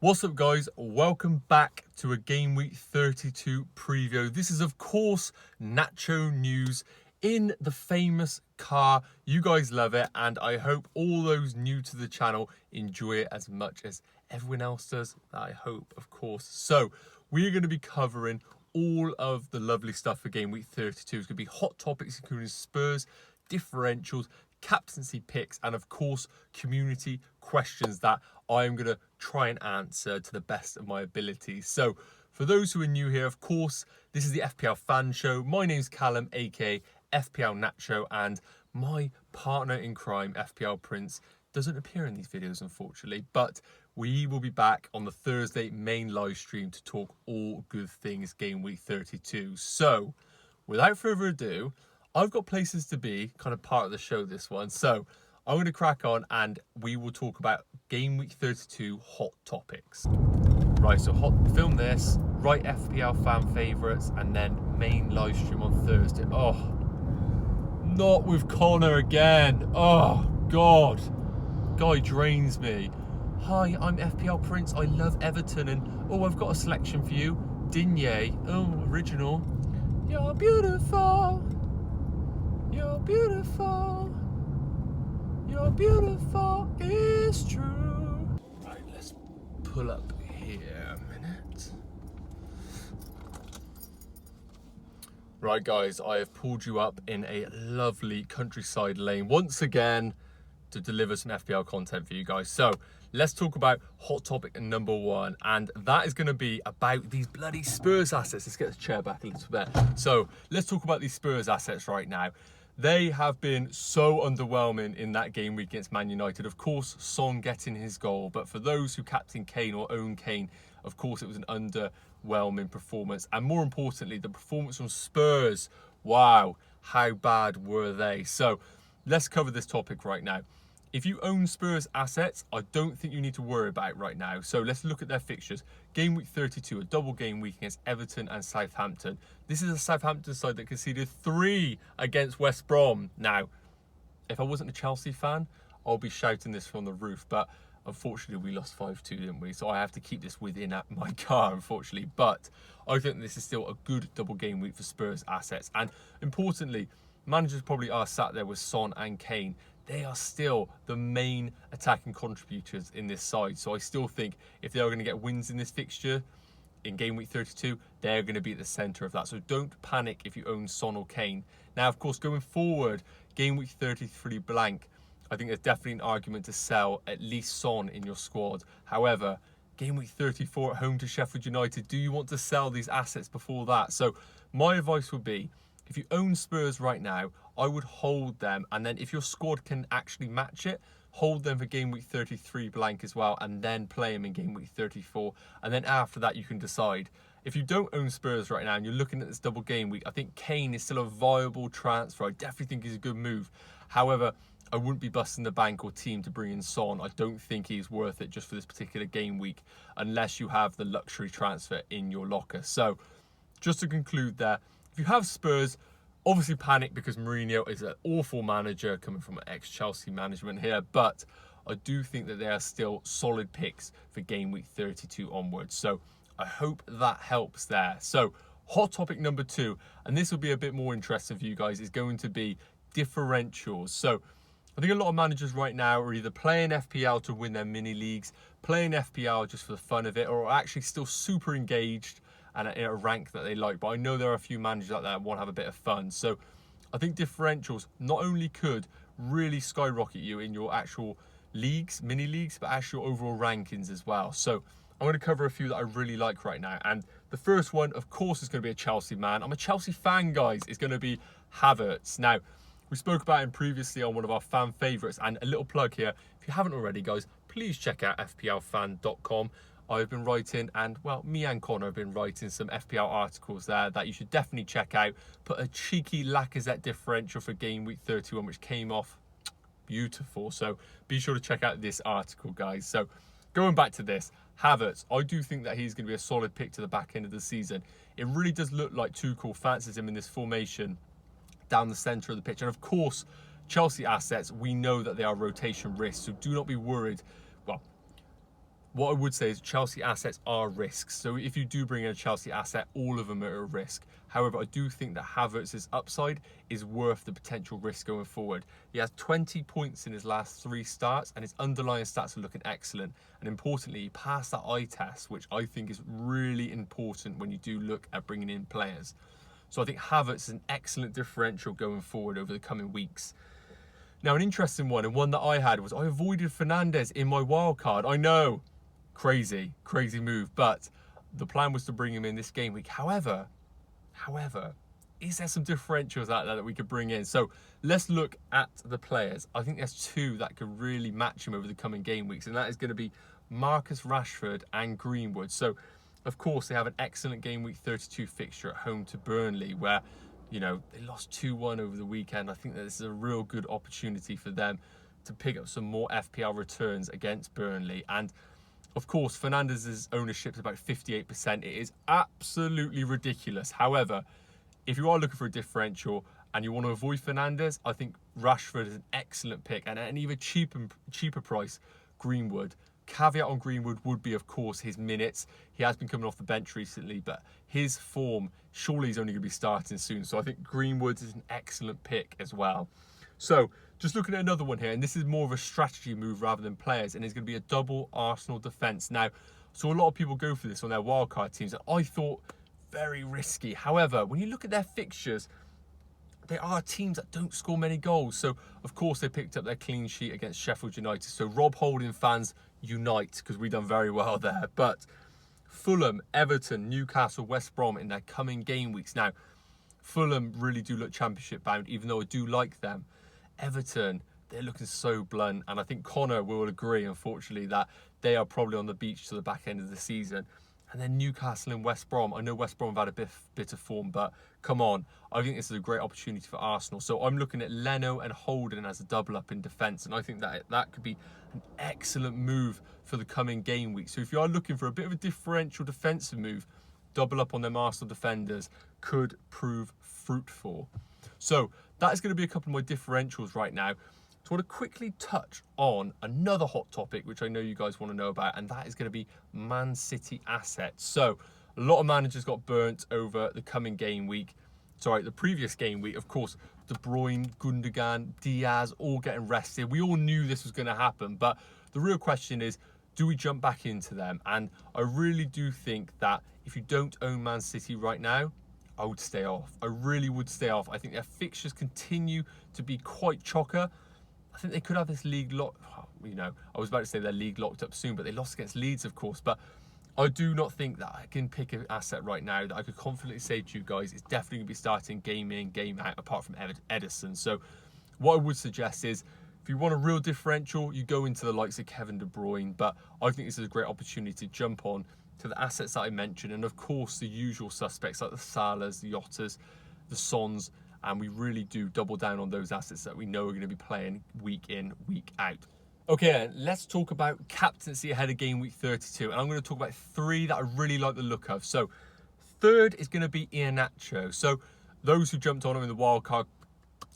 What's up guys, welcome back to a Game Week 32 preview. This is of course Nacho news in the famous car. You guys love it and I hope all those new to the channel enjoy it as much as everyone else does. I hope, of course. So we're going to be covering all of the lovely stuff for Game Week 32. It's going to be hot topics including Spurs, differentials, captaincy picks, and of course community questions that I'm going to try and answer to the best of my abilities. So for those who are new here, of course, this is the FPL fan show. My name's Callum, aka FPL Nacho, and my partner in crime, FPL Prince, doesn't appear in these videos unfortunately, but we will be back on the Thursday main live stream to talk all good things Game Week 32. So without further ado, I've got places to be, kind of part of the show this one. So I'm going to crack on and we will talk about Game Week 32 hot topics. Right, so film this, write FPL fan favourites, and then main live stream on Thursday. Oh, not with Conor again. Oh, God. Guy drains me. Hi, I'm FPL Prince. I love Everton and, oh, I've got a selection for you. Digne. Oh, original. You're beautiful. You're beautiful. You're beautiful. It's true. Right, let's pull up here a minute. Right, guys, I have pulled you up in a lovely countryside lane once again to deliver some FPL content for you guys. So let's talk about hot topic number one, and that is going to be about these bloody Spurs assets. Let's get the chair back a little bit. So let's talk about these Spurs assets right now. They have been so underwhelming in that game week against Man United. Of course, Son getting his goal, but for those who captain Kane or own Kane, of course, it was an underwhelming performance. And more importantly, the performance from Spurs, wow, how bad were they? So let's cover this topic right now. If you own Spurs assets, I don't think you need to worry about it right now. So let's look at their fixtures. Game Week 32, a double game week against Everton and Southampton. This is a Southampton side that conceded 3 against West Brom. Now, if I wasn't a Chelsea fan, I'll be shouting this from the roof. But unfortunately, we lost 5-2, didn't we? So I have to keep this within my car, unfortunately. But I think this is still a good double game week for Spurs assets. And importantly, managers probably are sat there with Son and Kane. They are still the main attacking contributors in this side. So I still think if they are going to get wins in this fixture, in Game Week 32, they're going to be at the centre of that. So don't panic if you own Son or Kane. Now, of course, going forward, Game Week 33 blank, I think there's definitely an argument to sell at least Son in your squad. However, Game Week 34 at home to Sheffield United, do you want to sell these assets before that? So my advice would be, if you own Spurs right now, I would hold them. And then if your squad can actually match it, hold them for Game Week 33 blank as well, and then play them in Game Week 34. And then after that, you can decide. If you don't own Spurs right now and you're looking at this double game week, I think Kane is still a viable transfer. I definitely think he's a good move. However, I wouldn't be busting the bank or team to bring in Son. I don't think he's worth it just for this particular game week, unless you have the luxury transfer in your locker. So just to conclude there, if you have Spurs, obviously panic because Mourinho is an awful manager coming from ex-Chelsea management here, but I do think that they are still solid picks for Game Week 32 onwards. So I hope that helps there. So hot topic number 2, and this will be a bit more interesting for you guys, is going to be differentials. So I think a lot of managers right now are either playing FPL to win their mini leagues, playing FPL just for the fun of it, or are actually still super engaged and in a rank that they like. But I know there are a few managers out there that want to have a bit of fun. So I think differentials not only could really skyrocket you in your actual leagues, mini leagues, but actually your overall rankings as well. So I'm going to cover a few that I really like right now. And the first one, of course, is going to be a Chelsea man. I'm a Chelsea fan, guys. It's going to be Havertz. Now, we spoke about him previously on one of our fan favourites. And a little plug here, if you haven't already, guys, please check out fplfan.com. I've been writing, and well, me and Conor have been writing some FPL articles there that you should definitely check out. Put a cheeky Lacazette differential for Game Week 31, which came off beautiful. So be sure to check out this article, guys. So going back to this, Havertz, I do think that he's going to be a solid pick to the back end of the season. It really does look like Tuchel fancies him in this formation down the centre of the pitch. And of course, Chelsea assets, we know that they are rotation risks, so do not be worried. Well, what I would say is Chelsea assets are risks. So if you do bring in a Chelsea asset, all of them are a risk. However, I do think that Havertz's upside is worth the potential risk going forward. He has 20 points in his last 3 starts, and his underlying stats are looking excellent. And importantly, he passed that eye test, which I think is really important when you do look at bringing in players. So I think Havertz is an excellent differential going forward over the coming weeks. Now, an interesting one, and one that I had, was I avoided Fernandes in my wild card. I know, crazy move, but the plan was to bring him in this game week. However, is there some differentials out there that we could bring in? So let's look at the players. I think there's 2 that could really match him over the coming game weeks, and that is going to be Marcus Rashford and Greenwood. So, of course, they have an excellent game week 32 fixture at home to Burnley, where, you know, they lost 2-1 over the weekend. I think that this is a real good opportunity for them to pick up some more FPL returns against Burnley. And of course, Fernandes' ownership is about 58%. It is absolutely ridiculous. However, if you are looking for a differential and you want to avoid Fernandes, I think Rashford is an excellent pick. And at an even cheaper price, Greenwood. Caveat on Greenwood would be, of course, his minutes. He has been coming off the bench recently, but his form, surely he's only going to be starting soon. So I think Greenwood is an excellent pick as well. So just looking at another one here, and this is more of a strategy move rather than players, and it's going to be a double Arsenal defence. Now, so a lot of people go for this on their wildcard teams, and I thought very risky. However, when you look at their fixtures, they are teams that don't score many goals. So, of course, they picked up their clean sheet against Sheffield United. So, Rob Holding fans, unite, because we've done very well there. But Fulham, Everton, Newcastle, West Brom in their coming game weeks. Now, Fulham really do look championship bound, even though I do like them. Everton, they're looking so blunt. And I think Conor will agree, unfortunately, that they are probably on the beach to the back end of the season. And then Newcastle and West Brom. I know West Brom have had a bit of form, but come on. I think this is a great opportunity for Arsenal. So I'm looking at Leno and Holden as a double up in defence. And I think that could be an excellent move for the coming game week. So if you are looking for a bit of a differential defensive move, double up on them Arsenal defenders could prove fruitful. So that is going to be a couple of my differentials right now. So I want to quickly touch on another hot topic, which I know you guys want to know about, and that is going to be Man City assets. So a lot of managers got burnt over the coming game week. Sorry, the previous game week. Of course, De Bruyne, Gundogan, Diaz, all getting rested. We all knew this was going to happen, but the real question is, do we jump back into them? And I really do think that if you don't own Man City right now, I would stay off. I really would stay off. I think their fixtures continue to be quite chocker. I think they could have this league locked, you know, I was about to say their league locked up soon, but they lost against Leeds, of course. But I do not think that I can pick an asset right now that I could confidently say to you guys, it's definitely going to be starting game in, game out, apart from Edison. So what I would suggest is, if you want a real differential, you go into the likes of Kevin De Bruyne. But I think this is a great opportunity to jump on to the assets that I mentioned. And of course, the usual suspects like the Salahs, the Jottas, the Sons. And we really do double down on those assets that we know are going to be playing week in, week out. Okay, let's talk about captaincy ahead of game week 32. And I'm going to talk about 3 that I really like the look of. So, third is going to be Nacho. So, those who jumped on him in the wildcard,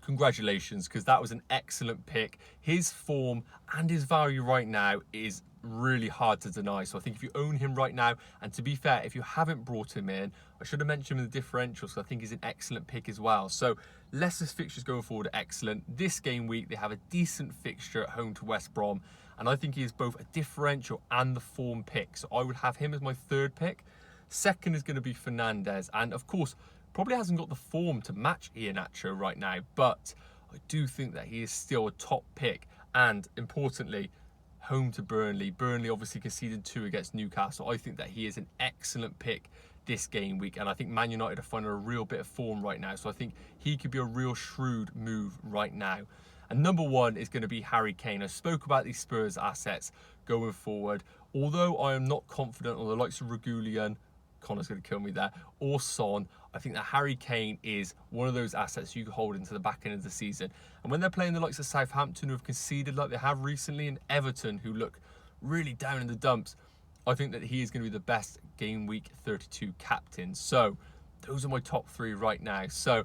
congratulations, because that was an excellent pick. His form and his value right now is really hard to deny. So I think if you own him right now, and to be fair, if you haven't brought him in, I should have mentioned him in the differentials, so I think he's an excellent pick as well. So Leicester's fixtures going forward are excellent. This game week, they have a decent fixture at home to West Brom, and I think he is both a differential and the form pick. So I would have him as my third pick. Second is going to be Fernandes, and of course, probably hasn't got the form to match Nacho right now, but I do think that he is still a top pick. And importantly, home to Burnley. Burnley obviously conceded 2 against Newcastle. I think that he is an excellent pick this game week, and I think Man United are finding a real bit of form right now, so I think he could be a real shrewd move right now. And number 1 is going to be Harry Kane. I spoke about these Spurs assets going forward. Although I am not confident on the likes of Regulian, Conor's going to kill me there, or Son, I think that Harry Kane is one of those assets you can hold into the back end of the season. And when they're playing the likes of Southampton, who have conceded like they have recently, and Everton, who look really down in the dumps, I think that he is going to be the best game week 32 captain. So those are my top 3 right now. So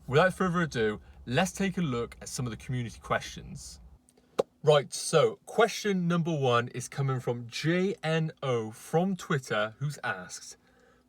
without further ado, let's take a look at some of the community questions. Right, so question number 1 is coming from JNO from Twitter, who's asked,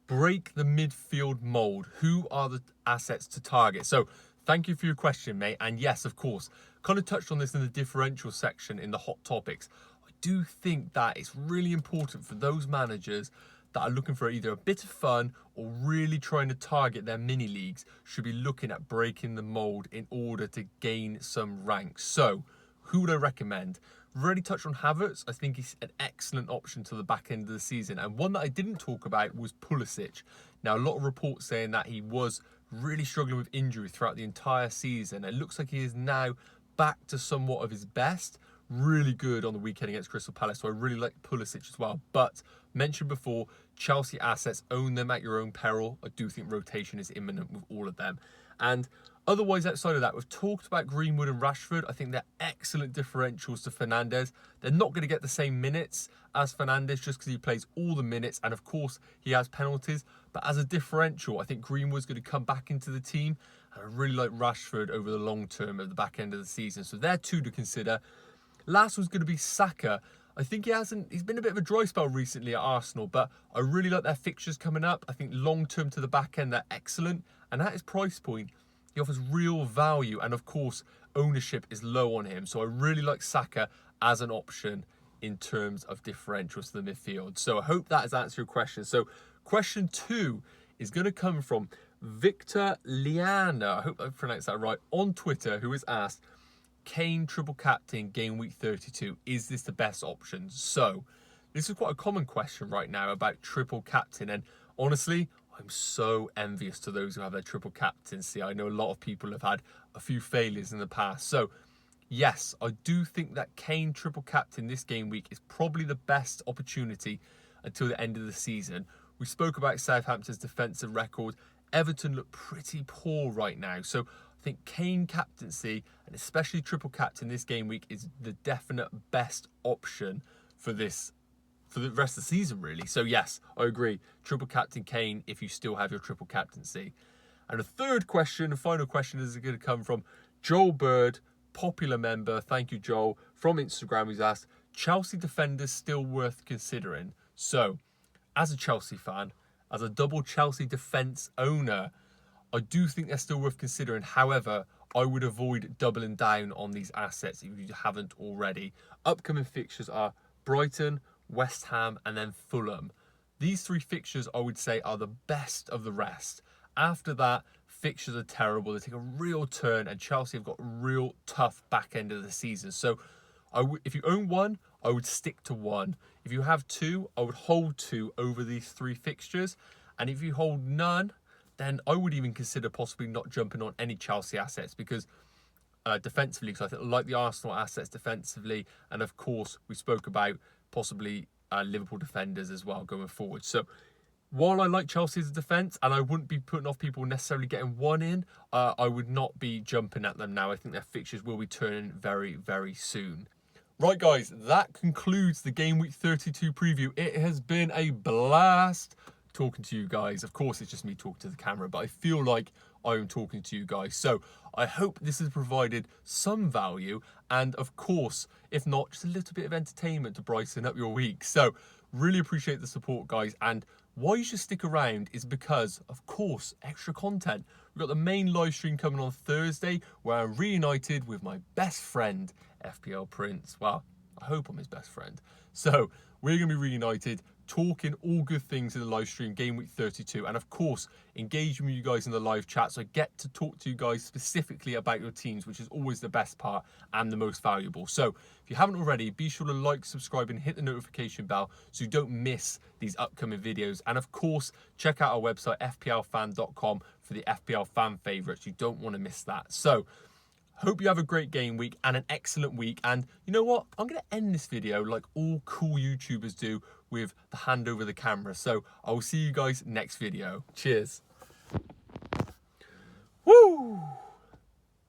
break the midfield mold. Who are the assets to target? So thank you for your question, mate. And yes, of course, kind of touched on this in the differential section in the hot topics. I do think that it's really important for those managers that are looking for either a bit of fun or really trying to target their mini leagues should be looking at breaking the mold in order to gain some ranks. So who would I recommend? We've already touched on Havertz. I think he's an excellent option to the back end of the season. And one that I didn't talk about was Pulisic. Now, a lot of reports saying that he was really struggling with injury throughout the entire season. It looks like he is now back to somewhat of his best. Really good on the weekend against Crystal Palace. So I really like Pulisic as well. But mentioned before, Chelsea assets, own them at your own peril. I do think rotation is imminent with all of them. And otherwise, outside of that, we've talked about Greenwood and Rashford. I think they're excellent differentials to Fernandes. They're not going to get the same minutes as Fernandes just because he plays all the minutes. And of course, he has penalties. But as a differential, I think Greenwood's going to come back into the team. And I really like Rashford over the long term at the back end of the season. So they're two to consider. Last one's going to be Saka. I think he's been a bit of a dry spell recently at Arsenal, but I really like their fixtures coming up. I think long term to the back end, they're excellent. And at his price point, he offers real value. And of course, ownership is low on him. So I really like Saka as an option in terms of differentials to the midfield. So I hope that has answered your question. So question 2 is going to come from Victor Liana, I hope I pronounced that right, on Twitter, who has asked, Kane triple captain game week 32, is this the best option? So this is quite a common question right now about triple captain, and honestly, I'm so envious to those who have their triple captaincy. I know a lot of people have had a few failures in the past. So yes, I do think that Kane triple captain this game week is probably the best opportunity until the end of the season. We spoke about Southampton's defensive record. Everton look pretty poor right now. So I think Kane captaincy, and especially triple captain this game week, is the definite best option for the rest of the season, really. So yes, I agree. Triple captain Kane if you still have your triple captaincy. And the third question, the final question, is going to come from Joel Bird, popular member. Thank you, Joel, from Instagram, who's asked, Chelsea defenders still worth considering? So, as a Chelsea fan, as a double Chelsea defence owner, I do think they're still worth considering. However, I would avoid doubling down on these assets if you haven't already. Upcoming fixtures are Brighton, West Ham, and then Fulham. These 3 fixtures, I would say, are the best of the rest. After that, fixtures are terrible. They take a real turn, and Chelsea have got a real tough back end of the season. So if you own one, I would stick to one. If you have 2, I would hold 2 over these 3 fixtures. And if you hold none, then I would even consider possibly not jumping on any Chelsea assets, because defensively, because I like the Arsenal assets defensively. And of course, we spoke about possibly Liverpool defenders as well going forward. So while I like Chelsea as a defence, and I wouldn't be putting off people necessarily getting one in, I would not be jumping at them now. I think their fixtures will be turning very, very soon. Right, guys, that concludes the Game Week 32 preview. It has been a blast talking to you guys. Of course, it's just me talking to the camera, but I feel like I am talking to you guys. So I hope this has provided some value, and of course, if not, just a little bit of entertainment to brighten up your week. So really appreciate the support, guys. And why you should stick around is because, of course, extra content. We've got the main live stream coming on Thursday, where I'm reunited with my best friend, FPL Prince. Well, I hope I'm his best friend. So we're going to be reunited, talking all good things in the live stream, Game Week 32. And of course, engaging with you guys in the live chat. So I get to talk to you guys specifically about your teams, which is always the best part and the most valuable. So if you haven't already, be sure to like, subscribe, and hit the notification bell so you don't miss these upcoming videos. And of course, check out our website, fplfan.com, for the FPL fan favorites. You don't want to miss that. So hope you have a great game week and an excellent week. And you know what? I'm going to end this video like all cool YouTubers do, with the hand over the camera. So I will see you guys next video. Cheers. Woo!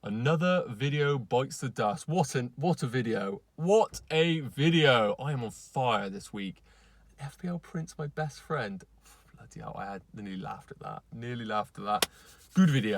Another video bites the dust. What a video. What a video. I am on fire this week. FPL Prince, my best friend. Bloody hell, I nearly laughed at that. Good video.